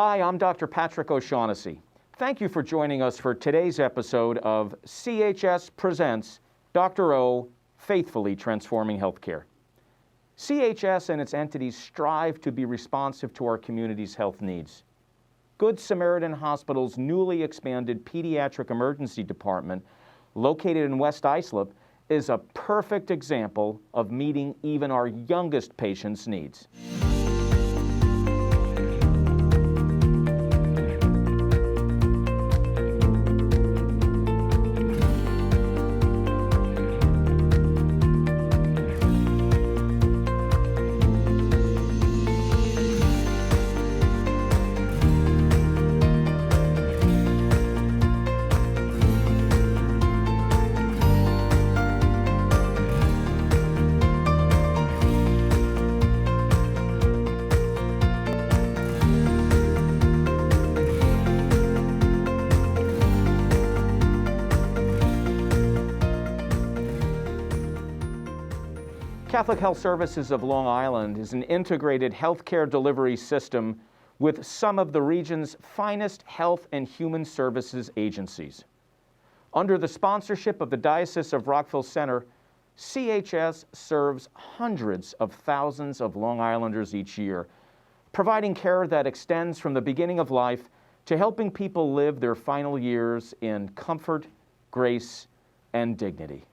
Hi, I'm Dr. Patrick O'Shaughnessy. Thank you for joining us for today's episode of CHS Presents Dr. O, Faithfully Transforming Healthcare. CHS and its entities strive to be responsive to our community's health needs. Good Samaritan Hospital's newly expanded Pediatric Emergency Department, located in West Islip, is a perfect example of meeting even our youngest patients' needs. Catholic Health Services of Long Island is an integrated healthcare delivery system with some of the region's finest health and human services agencies. Under the sponsorship of the Diocese of Rockville Center, CHS serves hundreds of thousands of Long Islanders each year, providing care that extends from the beginning of life to helping people live their final years in comfort, grace, and dignity.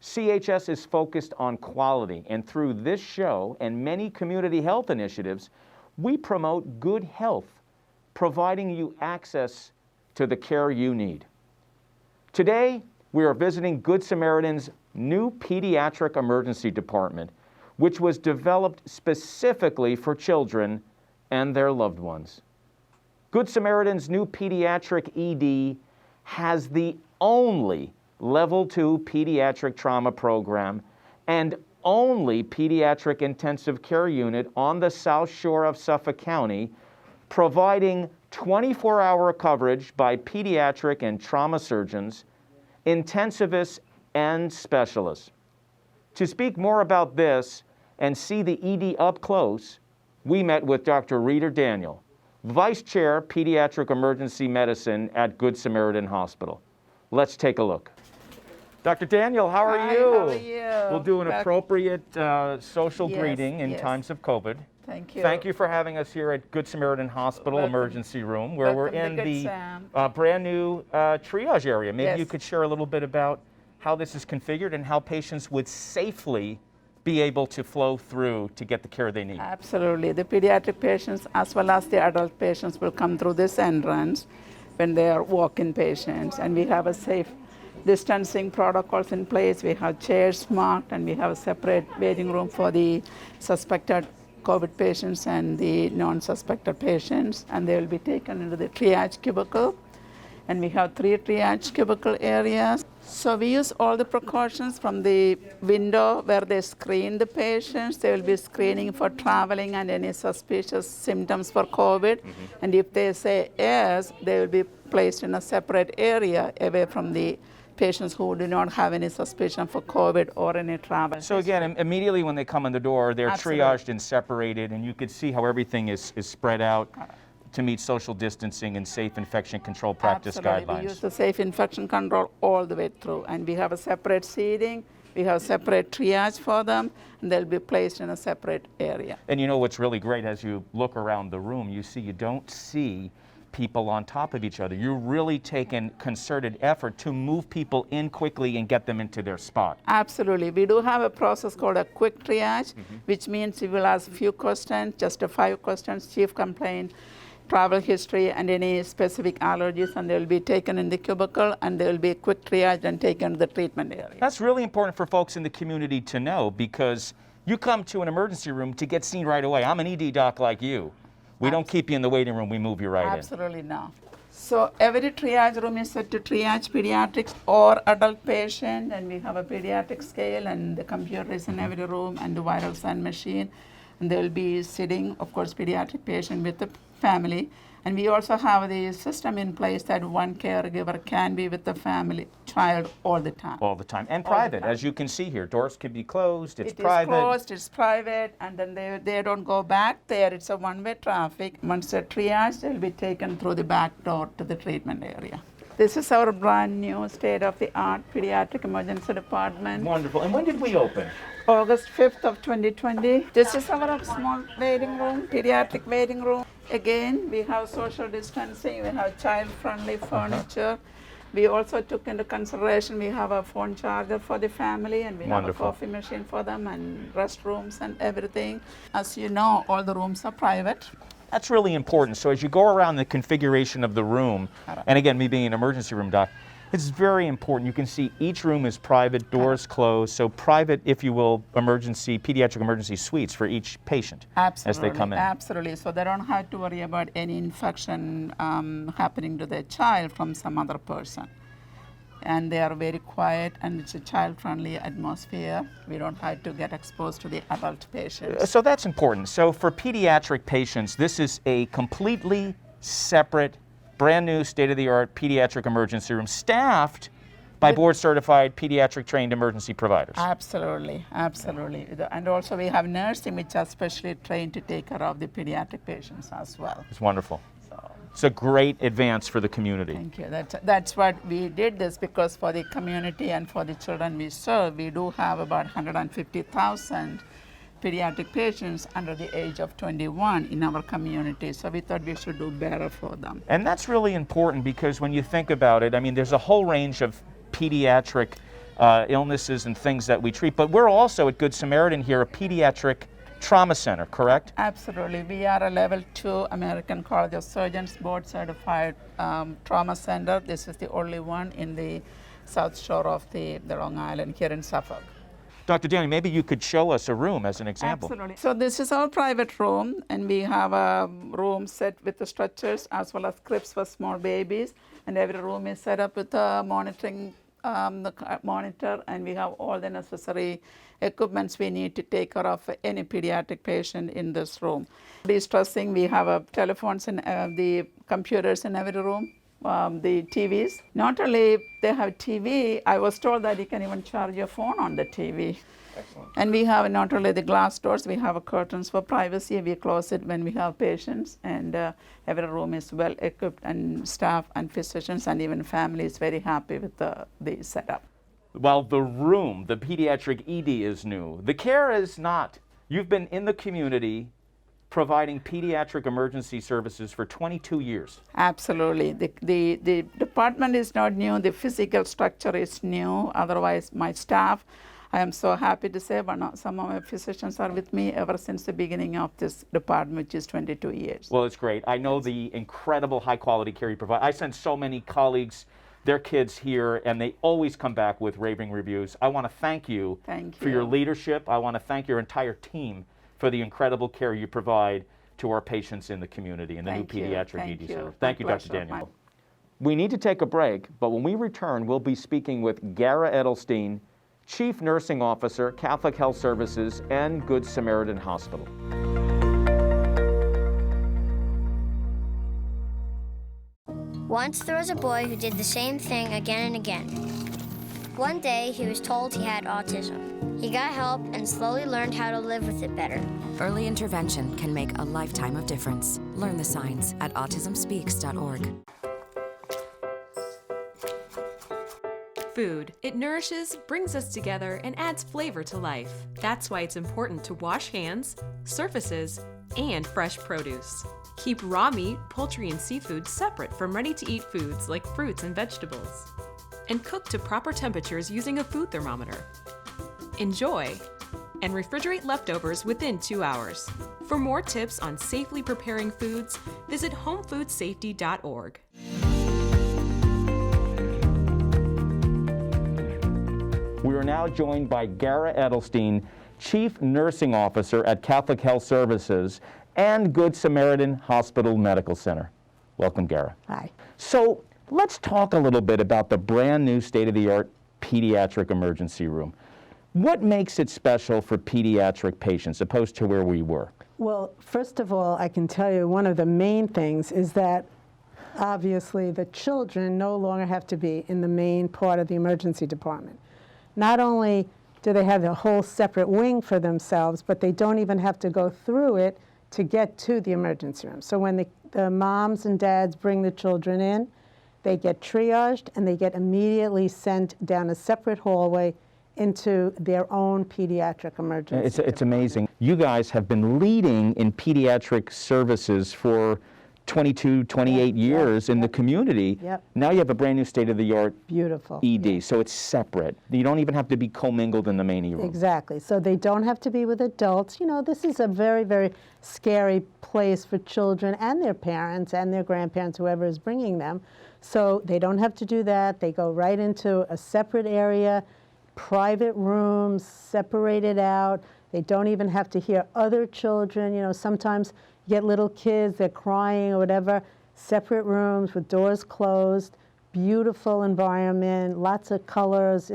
CHS is focused on quality, and through this show and many community health initiatives, we promote good health, providing you access to the care you need. Today, we are visiting Good Samaritan's new Pediatric Emergency Department, which was developed specifically for children and their loved ones. Good Samaritan's new Pediatric ED has the only Level 2 pediatric trauma program and only pediatric intensive care unit on the South Shore of Suffolk County, providing 24-hour coverage by pediatric and trauma surgeons, intensivists, and specialists. To speak more about this and see the ED up close, we met with Dr. Rita Daniel, Vice Chair, Pediatric Emergency Medicine at Good Samaritan Hospital. Let's take a look. Dr. Daniel, how are you? How are you? We'll do an appropriate social greeting in times of COVID. Thank you. Thank you for having us here at Good Samaritan Hospital Emergency Room, where we're in the brand new triage area. Maybe you could share a little bit about how this is configured and how patients would safely be able to flow through to get the care they need. Absolutely. The pediatric patients as well as the adult patients will come through this entrance when they are walk-in patients, and we have a safe distancing protocols in place. We have chairs marked, and we have a separate waiting room for the suspected COVID patients and the non-suspected patients, and they will be taken into the triage cubicle. And we have 3 triage cubicle areas. So we use all the precautions from the window where they screen the patients. They will be screening for traveling and any suspicious symptoms for COVID. And if they say yes, they will be placed in a separate area away from the patients who do not have any suspicion for COVID or any travel. So again, immediately when they come in the door, they're triaged and separated, and you could see how everything is spread out to meet social distancing and safe infection control practice guidelines. We use the safe infection control all the way through, and we have a separate seating, we have separate triage for them, and they'll be placed in a separate area. And you know what's really great, as you look around the room, you don't see people on top of each other. You're really taking concerted effort to move people in quickly and get them into their spot. Absolutely. We do have a process called a quick triage, which means we will ask few questions, just 5 questions, chief complaint, travel history, and any specific allergies, and they will be taken in the cubicle, and they will be quick triaged and taken to the treatment area. That's really important for folks in the community to know, because you come to an emergency room to get seen right away. I'm an ED doc like you. We don't keep you in the waiting room, we move you right in. Absolutely not. So every triage room is set to triage pediatrics or adult patient, and we have a pediatric scale, and the computer is in every room, and the vital sign machine. And they will be sitting, of course, pediatric patient with the family. And we also have the system in place that one caregiver can be with the family, child all the time. All the time. And All the private, time. as you can see here. Doors can be closed, it's It is private. closed, it's private, and then they don't go back there. It's a one-way traffic. Once they're triaged, they'll be taken through the back door to the treatment area. This is our brand new state-of-the-art pediatric emergency department. Wonderful. And when did we open? August 5th of 2020. This is our small waiting room, pediatric waiting room. Again, we have social distancing, we have child-friendly furniture. We also took into consideration, we have a phone charger for the family, and we Wonderful. have a coffee machine for them, and restrooms and everything. As you know, all the rooms are private. That's really important. So as you go around the configuration of the room, and again, me being an emergency room doc, it's very important. You can see each room is private, doors closed, so private, if you will, pediatric emergency suites for each patient as they come in. Absolutely. So they don't have to worry about any infection happening to their child from some other person. And they are very quiet, and it's a child-friendly atmosphere. We don't have to get exposed to the adult patients. So that's important. So for pediatric patients, this is a completely separate, brand new state-of-the-art pediatric emergency room staffed by board-certified pediatric-trained emergency providers. Absolutely, absolutely. And also we have nursing which are specially trained to take care of the pediatric patients as well. It's wonderful. It's a great advance for the community. Thank you. That's what we did this because for the community and for the children we serve, we do have about 150,000 pediatric patients under the age of 21 in our community. So we thought we should do better for them. And that's really important because when you think about it, I mean, there's a whole range of pediatric illnesses and things that we treat, but we're also at Good Samaritan here a pediatric trauma center, correct? Absolutely. We are a level 2 American College of Surgeons board certified trauma center. This is the only one in the south shore of the Long Island here in Suffolk. Dr. Daniel, maybe you could show us a room as an example. Absolutely. So this is our private room, and we have a room set with the stretchers as well as cribs for small babies, and every room is set up with a monitoring monitor, and we have all the necessary equipments we need to take care of any pediatric patient in this room. De-stressing, we have telephones and the computers in every room. The TVs. Not only they have TV, I was told that you can even charge your phone on the TV. Excellent. And we have not only the glass doors, we have curtains for privacy. We close it when we have patients, and every room is well equipped, and staff and physicians and even family is very happy with the setup. While the room, the pediatric ED is new, the care is not. You've been in the community providing pediatric emergency services for 22 years. Absolutely. The department is not new, the physical structure is new. Otherwise, my staff, I am so happy to say, some of my physicians are with me ever since the beginning of this department, which is 22 years. Well, it's great. I know the incredible high quality care you provide. I send so many colleagues their kids here, and they always come back with raving reviews. I want to thank you for your leadership. I want to thank your entire team for the incredible care you provide to our patients in the community in the new pediatric ED center. Thank you, Dr. Daniel. We need to take a break, but when we return, we'll be speaking with Gara Edelstein, Chief Nursing Officer, Catholic Health Services and Good Samaritan Hospital. Once there was a boy who did the same thing again and again. One day, he was told he had autism. He got help and slowly learned how to live with it better. Early intervention can make a lifetime of difference. Learn the signs at autismspeaks.org. Food. It nourishes, brings us together, and adds flavor to life. That's why it's important to wash hands, surfaces, and fresh produce. Keep raw meat, poultry, and seafood separate from ready-to-eat foods like fruits and vegetables. And cook to proper temperatures using a food thermometer. Enjoy, and refrigerate leftovers within 2 hours. For more tips on safely preparing foods, visit homefoodsafety.org. We are now joined by Gara Edelstein, Chief Nursing Officer at Catholic Health Services and Good Samaritan Hospital Medical Center. Welcome, Gara. Hi. So let's talk a little bit about the brand new state-of-the-art pediatric emergency room. What makes it special for pediatric patients opposed to where we were? Well, first of all, I can tell you one of the main things is that obviously the children no longer have to be in the main part of the emergency department. Not only do they have a whole separate wing for themselves, but they don't even have to go through it to get to the emergency room. So when the moms and dads bring the children in, they get triaged and they get immediately sent down a separate hallway into their own pediatric emergency. It's amazing. You guys have been leading in pediatric services for 22, 28 years in the community. Yep. Now you have a brand new state-of-the-art Beautiful. ED, so it's separate. You don't even have to be commingled in the main room. Exactly. So they don't have to be with adults. You know, this is a very, very scary place for children and their parents and their grandparents, whoever is bringing them. So they don't have to do that. They go right into a separate area, private rooms, separated out. They don't even have to hear other children. You know, sometimes you get little kids, they're crying or whatever. Separate rooms with doors closed, beautiful environment, lots of colors.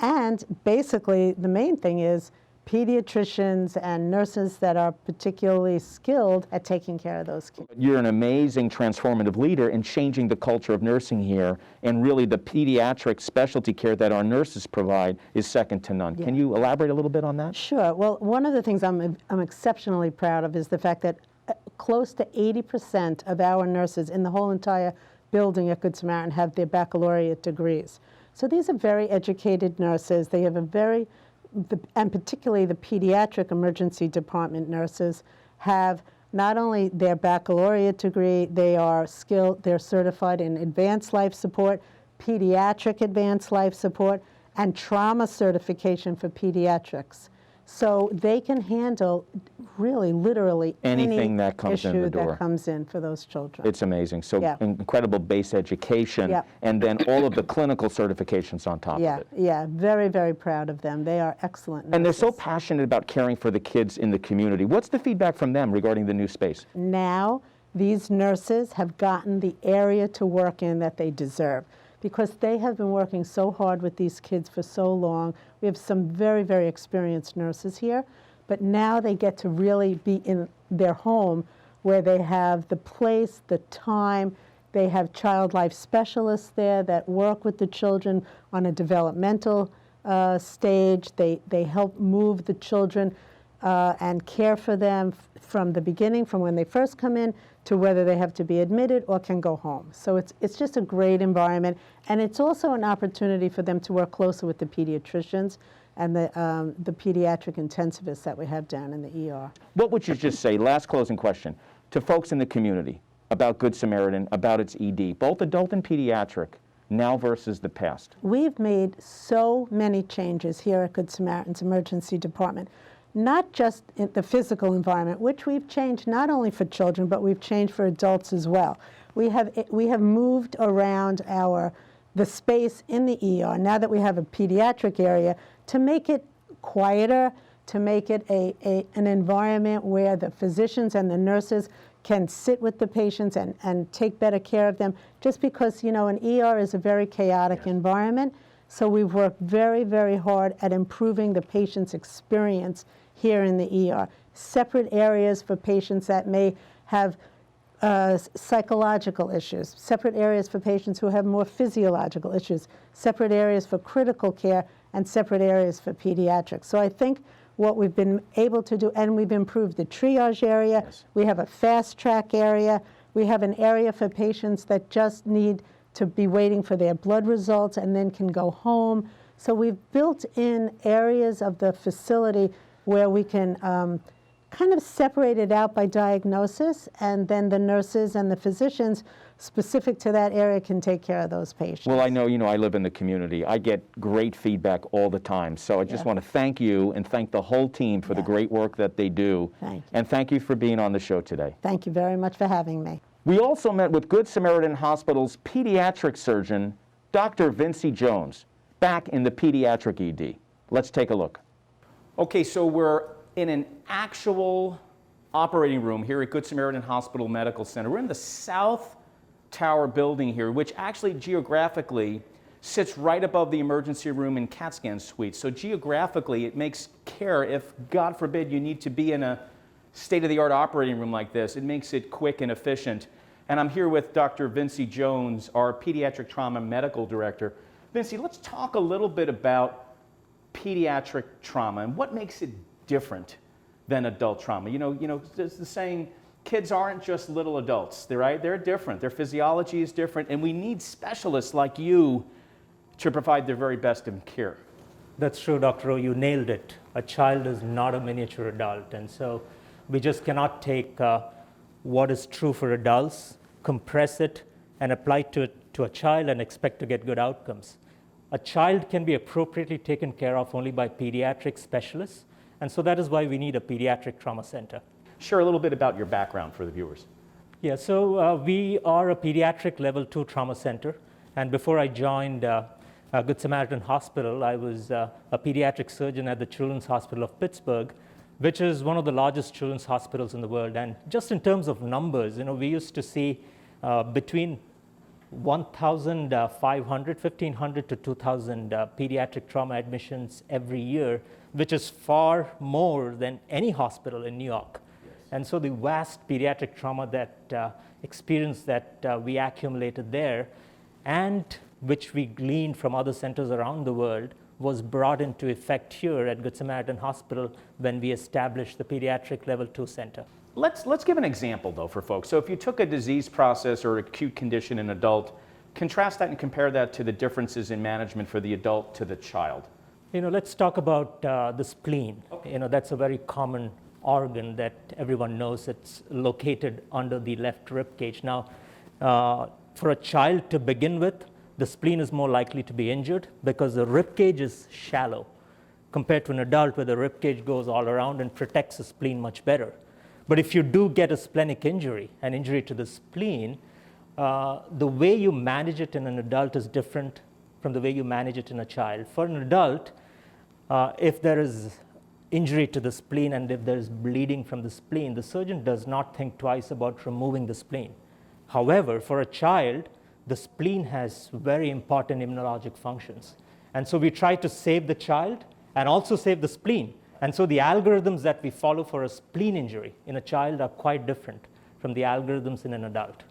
And basically, the main thing is pediatricians and nurses that are particularly skilled at taking care of those kids. You're an amazing transformative leader in changing the culture of nursing here, and really the pediatric specialty care that our nurses provide is second to none. Yeah. Can you elaborate a little bit on that? Sure. Well, one of the things I'm exceptionally proud of is the fact that close to 80% of our nurses in the whole entire building at Good Samaritan have their baccalaureate degrees. So these are very educated nurses. They have and particularly the pediatric emergency department nurses have not only their baccalaureate degree, they are skilled, they're certified in advanced life support, pediatric advanced life support, and trauma certification for pediatrics. So they can handle really, literally Anything that comes in the issue door. that comes in for those children. It's amazing. So Yeah. incredible base education, Yeah. and then all of the clinical certifications on top of it. Yeah, very, very proud of them. They are excellent nurses. And they're so passionate about caring for the kids in the community. What's the feedback from them regarding the new space? Now, these nurses have gotten the area to work in that they deserve because they have been working so hard with these kids for so long. We have some very, very experienced nurses here, but now they get to really be in their home where they have the place, the time. They have child life specialists there that work with the children on a developmental stage. They help move the children and care for them from the beginning, from when they first come in to whether they have to be admitted or can go home. So it's just a great environment, and it's also an opportunity for them to work closer with the pediatricians and the pediatric intensivists that we have down in the ER. What would you just say, last closing question, to folks in the community about Good Samaritan, about its ED, both adult and pediatric, now versus the past? We've made so many changes here at Good Samaritan's emergency department. Not just in the physical environment, which we've changed not only for children, but we've changed for adults as well. We have moved around the space in the ER, now that we have a pediatric area, to make it quieter, to make it an environment where the physicians and the nurses can sit with the patients and take better care of them, just because, you know, an ER is a very chaotic environment. So we've worked very, very hard at improving the patient's experience here in the ER. Separate areas for patients that may have psychological issues, separate areas for patients who have more physiological issues, separate areas for critical care, and separate areas for pediatrics. So I think what we've been able to do, and we've improved the triage area, Yes. We have a fast track area, we have an area for patients that just need to be waiting for their blood results and then can go home. So we've built in areas of the facility where we can kind of separate it out by diagnosis, and then the nurses and the physicians specific to that area can take care of those patients. Well, I know, I live in the community. I get great feedback all the time. So I just want to thank you and thank the whole team for the great work that they do. Thank you. And thank you for being on the show today. Thank you very much for having me. We also met with Good Samaritan Hospital's pediatric surgeon, Dr. Vincy Jones, back in the pediatric ED. Let's take a look. Okay, so we're in an actual operating room here at Good Samaritan Hospital Medical Center. We're in the South Tower building here, which actually geographically sits right above the emergency room and CAT scan suite. So geographically, it makes care if, God forbid, you need to be in a state-of-the-art operating room like this. It makes it quick and efficient. And I'm here with Dr. Vincy Jones, our Pediatric Trauma Medical Director. Vincy, let's talk a little bit about pediatric trauma and what makes it different than adult trauma. You know, there's the saying, kids aren't just little adults, right? They're different. Their physiology is different, and we need specialists like you to provide their very best in care. That's true, Dr. O. You nailed it. A child is not a miniature adult, and so we just cannot take what is true for adults, compress it, and apply it to a child and expect to get good outcomes. A child can be appropriately taken care of only by pediatric specialists, and so that is why we need a pediatric trauma center. Share a little bit about your background for the viewers. Yeah, so we are a pediatric level 2 trauma center, and before I joined Good Samaritan Hospital, I was a pediatric surgeon at the Children's Hospital of Pittsburgh, which is one of the largest children's hospitals in the world. And just in terms of numbers, we used to see between 1,500, 1,500 to 2,000 pediatric trauma admissions every year, which is far more than any hospital in New York. Yes. And so the vast pediatric trauma experience that we accumulated there, and which we gleaned from other centers around the world, was brought into effect here at Good Samaritan Hospital when we established the Pediatric Level 2 Center. Let's give an example, though, for folks. So if you took a disease process or acute condition in an adult, contrast that and compare that to the differences in management for the adult to the child. Let's talk about the spleen. Okay. That's a very common organ that everyone knows. It's located under the left rib cage. Now, for a child to begin with, the spleen is more likely to be injured because the rib cage is shallow compared to an adult where the rib cage goes all around and protects the spleen much better. But if you do get a splenic injury, an injury to the spleen, the way you manage it in an adult is different from the way you manage it in a child. For an adult, if there is injury to the spleen and if there is bleeding from the spleen, the surgeon does not think twice about removing the spleen. However, for a child, the spleen has very important immunologic functions. And so we try to save the child and also save the spleen. And so the algorithms that we follow for a spleen injury in a child are quite different from the algorithms in an adult.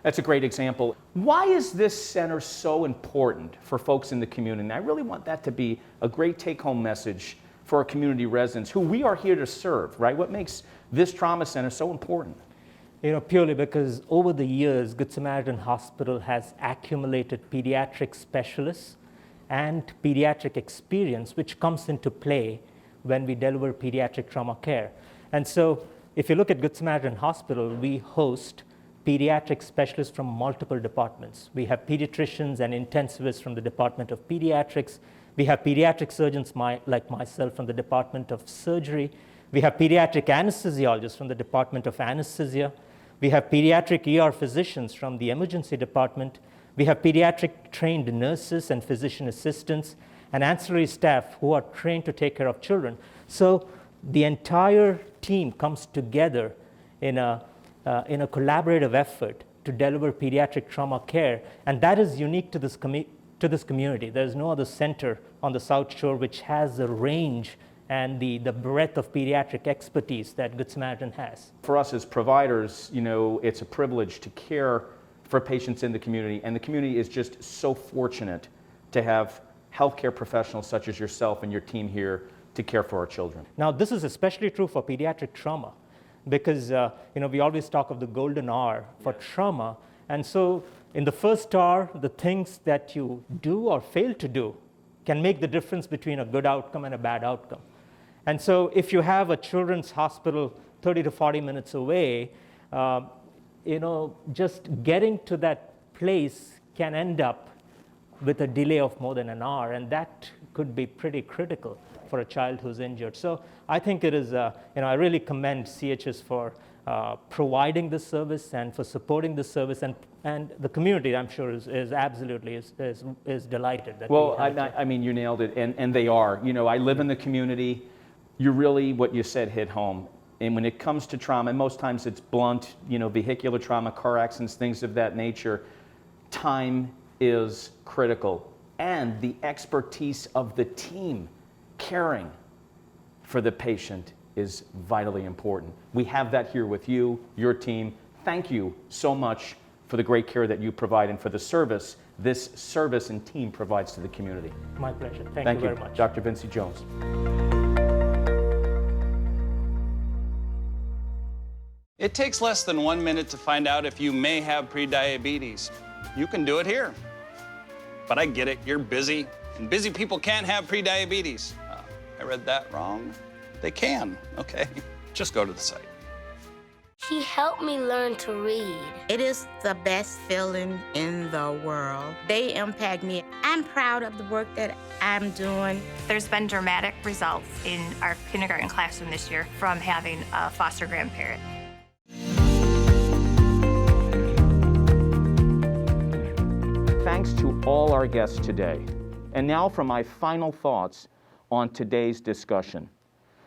That's a great example. Why is this center so important for folks in the community? And I really want that to be a great take-home message for our community residents who we are here to serve, right? What makes this trauma center so important? Purely because over the years, Good Samaritan Hospital has accumulated pediatric specialists and pediatric experience, which comes into play when we deliver pediatric trauma care. And so if you look at Good Samaritan Hospital, we host pediatric specialists from multiple departments. We have pediatricians and intensivists from the Department of Pediatrics. We have pediatric surgeons like myself from the Department of Surgery. We have pediatric anesthesiologists from the Department of Anesthesia. We have pediatric ER physicians from the emergency department. We have pediatric trained nurses and physician assistants and ancillary staff who are trained to take care of children. So the entire team comes together in a collaborative effort to deliver pediatric trauma care, and that is unique to this community. There's no other center on the South Shore which has the range and the breadth of pediatric expertise that Good Samaritan has. For us as providers, it's a privilege to care for patients in the community, and the community is just so fortunate to have healthcare professionals such as yourself and your team here to care for our children. Now, this is especially true for pediatric trauma because, we always talk of the golden hour for trauma, and so in the first hour, the things that you do or fail to do can make the difference between a good outcome and a bad outcome. And so if you have a children's hospital 30 to 40 minutes away, just getting to that place can end up with a delay of more than an hour, and that could be pretty critical for a child who's injured. So I think it is, I really commend CHS for providing this service and for supporting this service, and the community, I'm sure, is absolutely delighted. That well, I mean, you nailed it, and they are. I live in the community. You really, what you said, hit home. And when it comes to trauma, and most times it's blunt, vehicular trauma, car accidents, things of that nature, time is critical. And the expertise of the team caring for the patient is vitally important. We have that here with you, your team. Thank you so much for the great care that you provide and for the service this service and team provides to the community. My pleasure. Thank you very much. Dr. Vincie Jones. It takes less than 1 minute to find out if you may have prediabetes. You can do it here. But I get it, you're busy, and busy people can't have prediabetes. I read that wrong. They can, okay. Just go to the site. He helped me learn to read. It is the best feeling in the world. They impact me. I'm proud of the work that I'm doing. There's been dramatic results in our kindergarten classroom this year from having a foster grandparent. Thanks to all our guests today. And now for my final thoughts on today's discussion.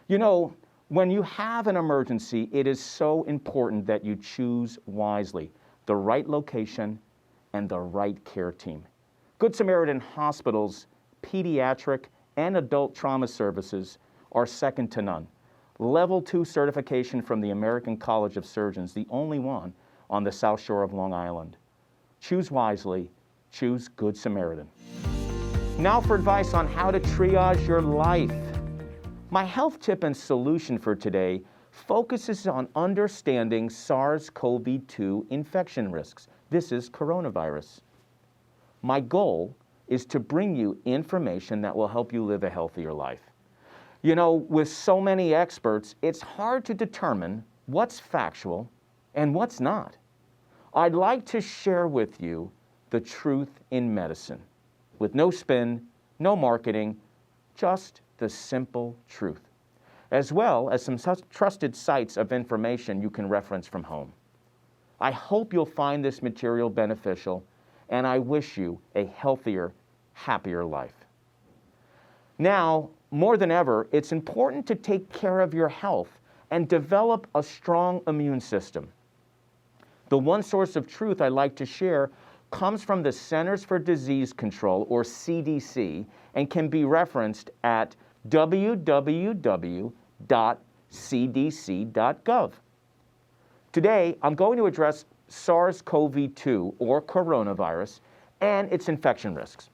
You know, when you have an emergency, it is so important that you choose wisely, the right location and the right care team. Good Samaritan Hospital's pediatric and adult trauma services are second to none. Level 2 certification from the American College of Surgeons, the only one on the South Shore of Long Island. Choose wisely, choose Good Samaritan. Now for advice on how to triage your life. My health tip and solution for today focuses on understanding SARS-CoV-2 infection risks. This is coronavirus. My goal is to bring you information that will help you live a healthier life. You know, with so many experts, it's hard to determine what's factual and what's not. I'd like to share with you the truth in medicine, with no spin, no marketing, just the simple truth, as well as some trusted sites of information you can reference from home. I hope you'll find this material beneficial, and I wish you a healthier, happier life. Now, more than ever, it's important to take care of your health and develop a strong immune system. The one source of truth I'd like to share comes from the Centers for Disease Control, or CDC, and can be referenced at www.cdc.gov. Today, I'm going to address SARS-CoV-2, or coronavirus, and its infection risks.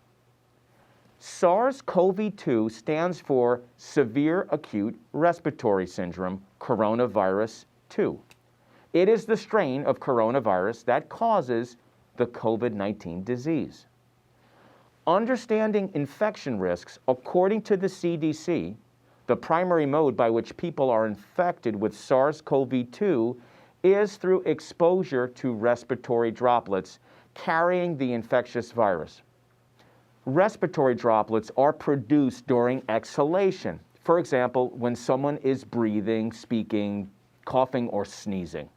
SARS-CoV-2 stands for Severe Acute Respiratory Syndrome, Coronavirus 2. It is the strain of coronavirus that causes the COVID-19 disease. Understanding infection risks, according to the CDC, the primary mode by which people are infected with SARS-CoV-2 is through exposure to respiratory droplets carrying the infectious virus. Respiratory droplets are produced during exhalation. For example, when someone is breathing, speaking, coughing, or sneezing.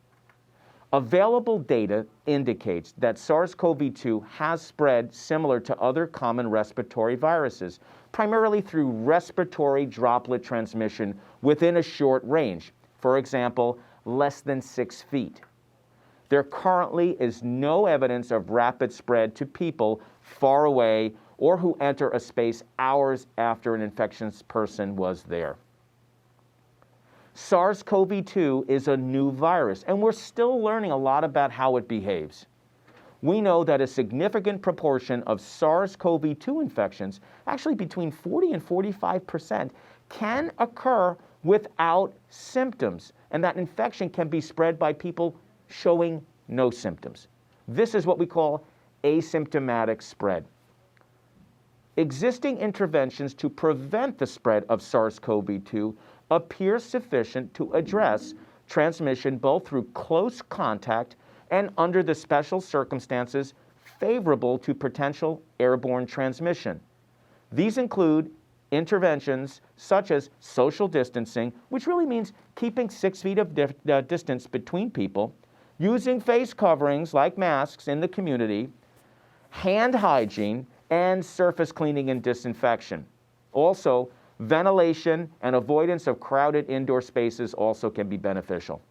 Available data indicates that SARS-CoV-2 has spread similar to other common respiratory viruses, primarily through respiratory droplet transmission within a short range, for example, less than 6 feet. There currently is no evidence of rapid spread to people far away or who enter a space hours after an infectious person was there. SARS-CoV-2 is a new virus, and we're still learning a lot about how it behaves. We know that a significant proportion of SARS-CoV-2 infections, actually between 40 and 45%, can occur without symptoms, and that infection can be spread by people showing no symptoms. This is what we call asymptomatic spread. Existing interventions to prevent the spread of SARS-CoV-2 appear sufficient to address transmission both through close contact and under the special circumstances favorable to potential airborne transmission. These include interventions such as social distancing, which really means keeping 6 feet of distance between people, using face coverings like masks in the community, hand hygiene, and surface cleaning and disinfection. Also, ventilation and avoidance of crowded indoor spaces also can be beneficial.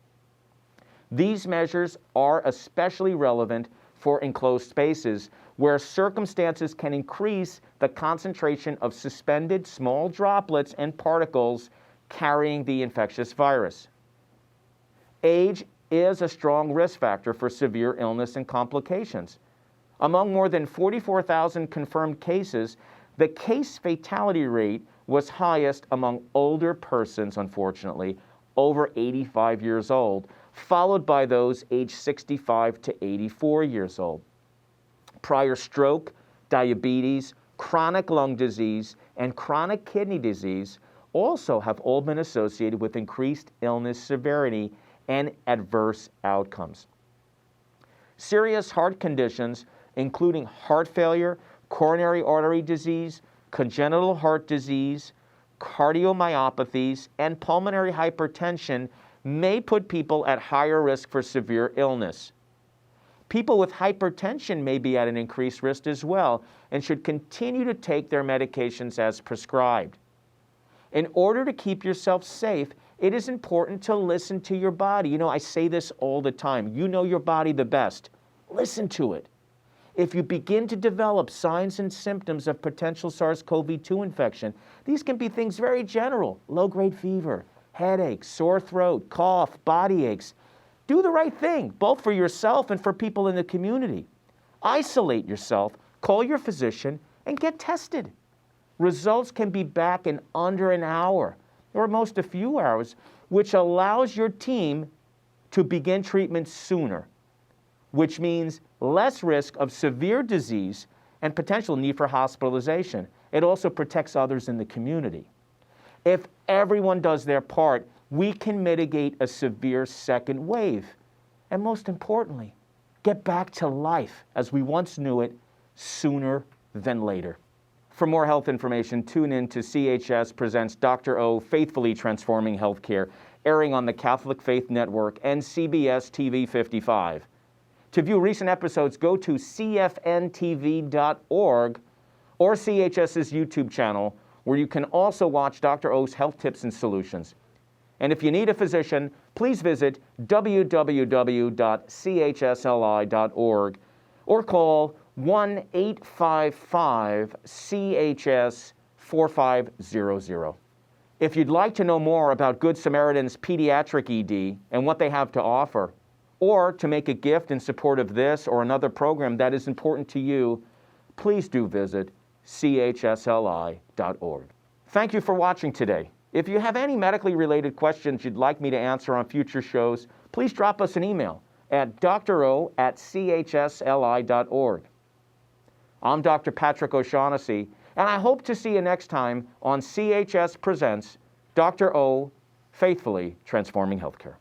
These measures are especially relevant for enclosed spaces where circumstances can increase the concentration of suspended small droplets and particles carrying the infectious virus. Age is a strong risk factor for severe illness and complications. Among more than 44,000 confirmed cases, the case fatality rate was highest among older persons, unfortunately, over 85 years old, followed by those aged 65 to 84 years old. Prior stroke, diabetes, chronic lung disease, and chronic kidney disease also have all been associated with increased illness severity and adverse outcomes. Serious heart conditions, including heart failure, coronary artery disease, congenital heart disease, cardiomyopathies, and pulmonary hypertension may put people at higher risk for severe illness. People with hypertension may be at an increased risk as well and should continue to take their medications as prescribed. In order to keep yourself safe, it is important to listen to your body. You know, I say this all the time. You know your body the best. Listen to it. If you begin to develop signs and symptoms of potential SARS-CoV-2 infection, these can be things very general: low-grade fever, headaches, sore throat, cough, body aches. Do the right thing, both for yourself and for people in the community. Isolate yourself, call your physician, and get tested. Results can be back in under an hour, or most a few hours, which allows your team to begin treatment sooner, which means less risk of severe disease and potential need for hospitalization. It also protects others in the community. If everyone does their part, we can mitigate a severe second wave. And most importantly, get back to life as we once knew it sooner than later. For more health information, tune in to CHS Presents Dr. O, Faithfully Transforming Healthcare, airing on the Catholic Faith Network and CBS TV 55. To view recent episodes, go to cfntv.org or CHS's YouTube channel, where you can also watch Dr. O's health tips and solutions. And if you need a physician, please visit www.chsli.org or call 1-855-CHS-4500. If you'd like to know more about Good Samaritan's Pediatric ED and what they have to offer, or to make a gift in support of this or another program that is important to you, please do visit chsli.org. Thank you for watching today. If you have any medically related questions you'd like me to answer on future shows, please drop us an email at dro@chsli.org. I'm Dr. Patrick O'Shaughnessy, and I hope to see you next time on CHS Presents Dr. O, Faithfully Transforming Healthcare.